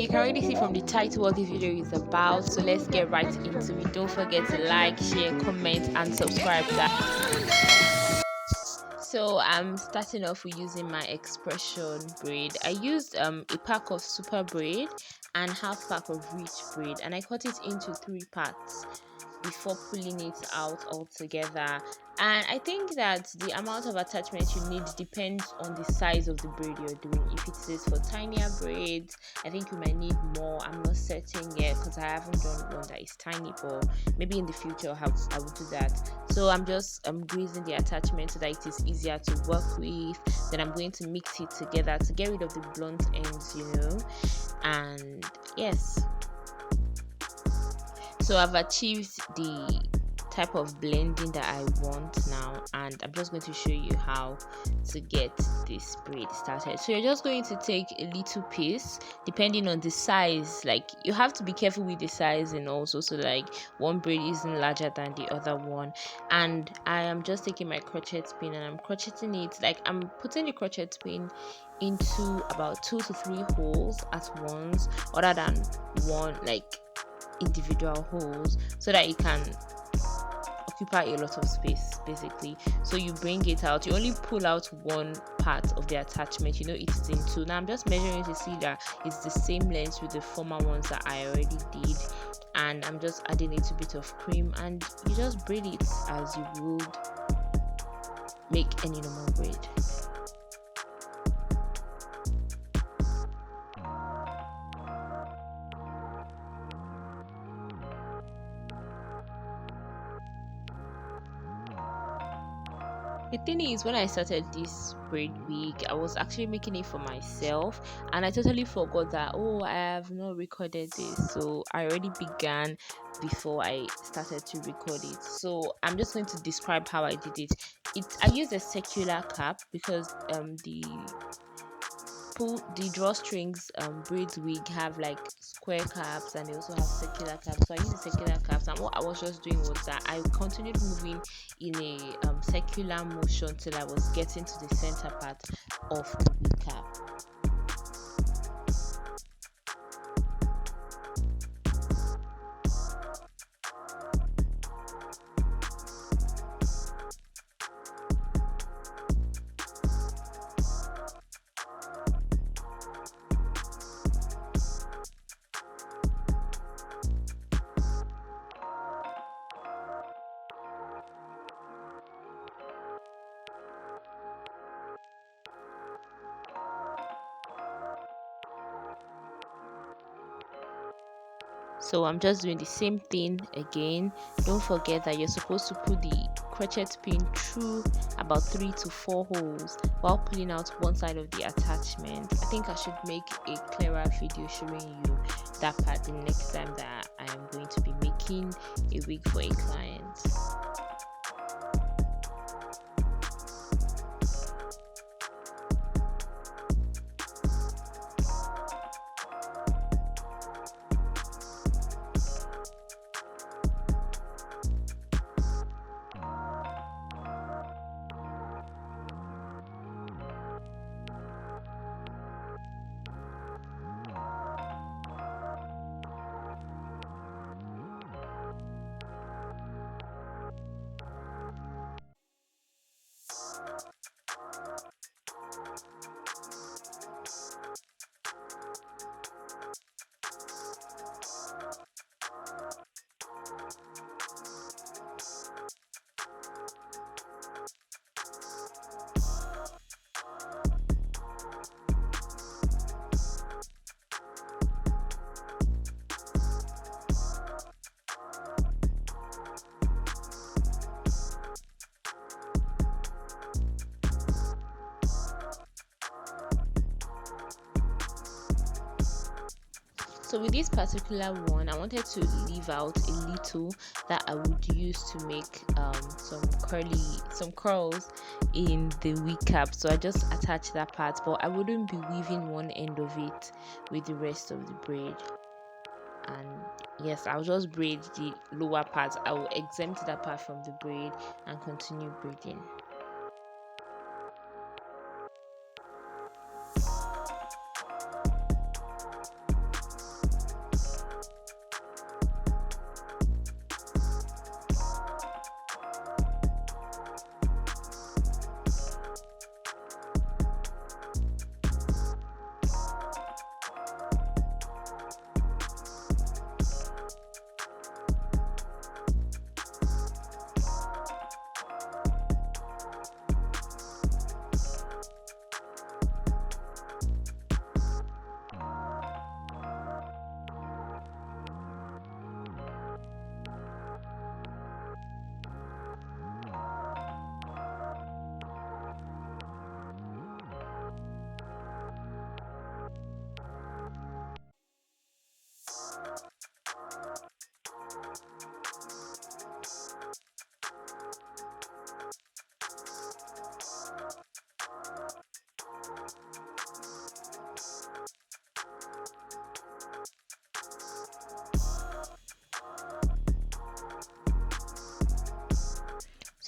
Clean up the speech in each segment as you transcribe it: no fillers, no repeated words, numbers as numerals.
you can already see from the title what this video is about, so let's get right into it. Don't forget to like, share, comment and subscribe, guys. So I'm starting off with using my expression braid. I used a pack of super braid and half pack of rich braid, and I cut it into 3 parts before pulling it out altogether. And I think that the amount of attachment you need depends on the size of the braid you're doing. If it is for tinier braids, I think you might need more. I'm not certain yet because I haven't done one that is tiny, but maybe in the future I will do that. So I'm just greasing the attachment so that it is easier to work with. Then I'm going to mix it together to get rid of the blunt ends, and yes. So I've achieved the type of blending that I want now, and I'm just going to show you how to get this braid started. So you're just going to take a little piece depending on the size. Like, you have to be careful with the size, and also so like one braid isn't larger than the other one. And I am just taking my crochet pin and I'm crocheting it. Like, I'm putting the crochet pin into about 2 to 3 holes at once, other than one like individual holes, so that it can occupy a lot of space basically. So you bring it out, you only pull out one part of the attachment, it is in 2. Now I'm just measuring to see that it's the same length with the former ones that I already did, and I'm just adding a little bit of cream, and you just braid it as you would make any normal braid. The thing is, when I started this braid wig, I was actually making it for myself, and I totally forgot that, oh, I have not recorded this. So I already began before I started to record it. So I'm just going to describe how I did it. I used a circular cap because the drawstrings braids wig have like square caps, and they also have circular caps. So I used the circular caps, and what I was just doing was that I continued moving in a circular motion till I was getting to the center part of the wig cap. So I'm just doing the same thing again. Don't forget that you're supposed to put the crochet pin through about 3 to 4 holes while pulling out one side of the attachment. I think I should make a clearer video showing you that part the next time that I am going to be making a wig for a client. So with this particular one, I wanted to leave out a little that I would use to make some curls in the wig cap. So I just attached that part, but I wouldn't be weaving one end of it with the rest of the braid. And yes, I'll just braid the lower part. I will exempt that part from the braid and continue braiding.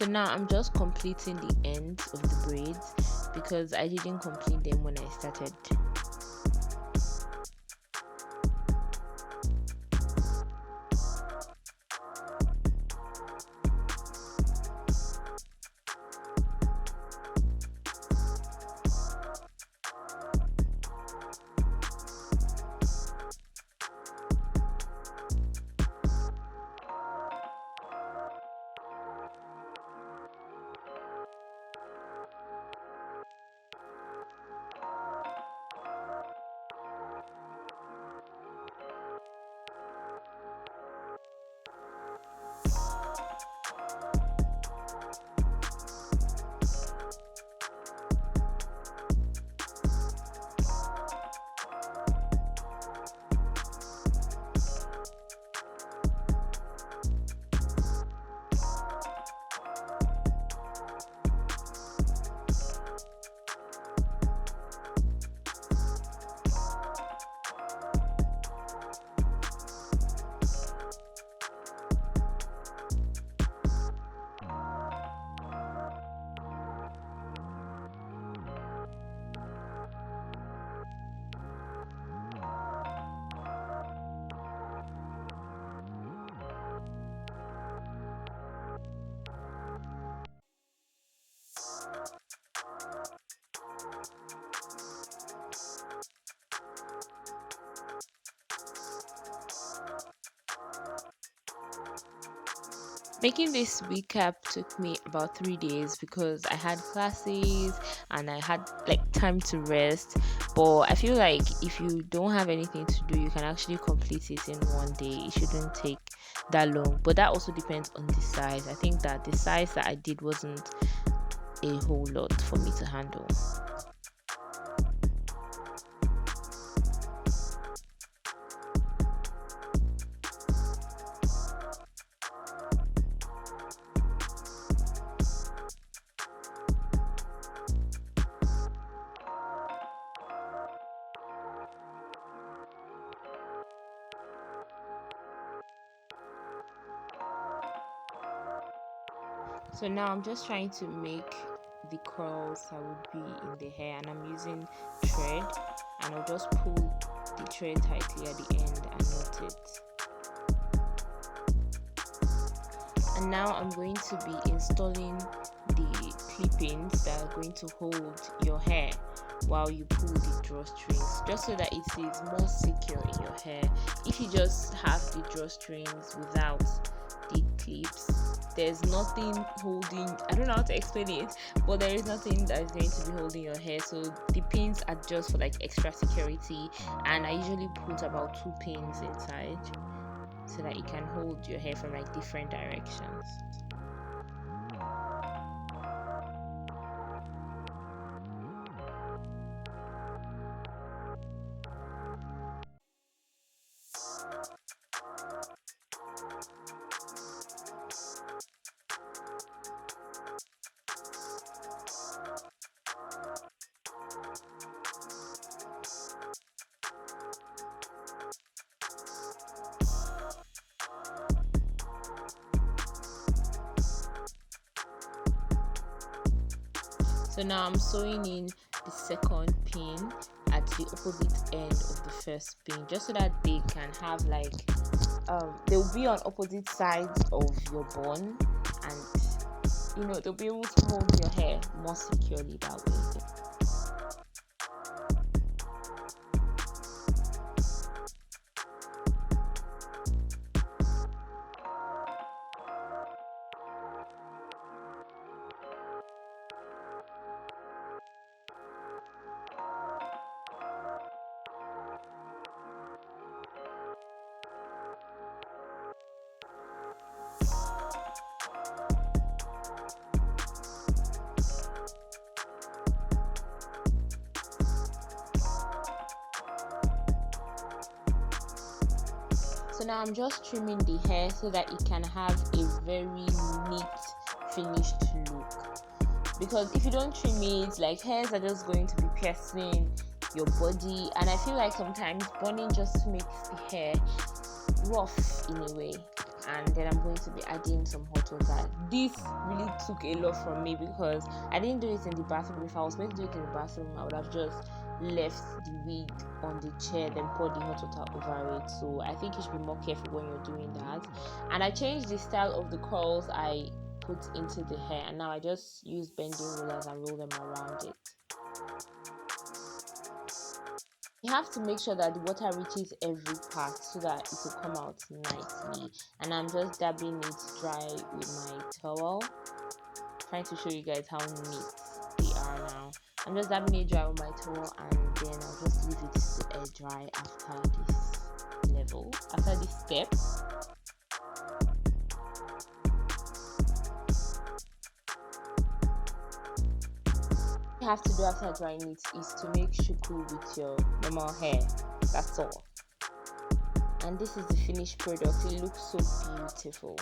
So now I'm just completing the ends of the braids because I didn't complete them when I started. Making this recap took me about 3 days because I had classes and I had like time to rest. But I feel like if you don't have anything to do, you can actually complete it in one day. It shouldn't take that long. But that also depends on the size. I think that the size that I did wasn't a whole lot for me to handle. So now I'm just trying to make the curls that would be in the hair, and I'm using thread, and I'll just pull the thread tightly at the end and knot it. And now I'm going to be installing the clippings that are going to hold your hair while you pull the drawstrings, just so that it is more secure in your hair. If you just have the drawstrings without the clips, there's nothing holding, I don't know how to explain it, but there is nothing that is going to be holding your hair. So the pins are just for like extra security, and I usually put about 2 pins inside so that it can hold your hair from like different directions. So now I'm sewing in the second pin at the opposite end of the first pin, just so that they can have like they'll be on opposite sides of your bun, and they'll be able to hold your hair more securely that way. So now I'm just trimming the hair so that it can have a very neat finished look, because if you don't trim it, like, hairs are just going to be piercing your body, and I feel like sometimes burning just makes the hair rough in a way, and then I'm going to be adding some hot water. This really took a lot from me because I didn't do it in the bathroom. If I was meant to do it in the bathroom, I would have just left the wig on the chair, then poured the hot water over it. So I think you should be more careful when you're doing that. And I changed the style of the curls I put into the hair, and now I just use bending rollers and roll them around it. You have to make sure that the water reaches every part so that it will come out nicely. And I'm just dabbing it dry with my towel, trying to show you guys how neat they are now. I'm just dabbing it dry with my towel, and then I'll just leave it to air dry after this step. You have to do after drying it is to make shuku with your normal hair. That's all. And this is the finished product. It looks so beautiful.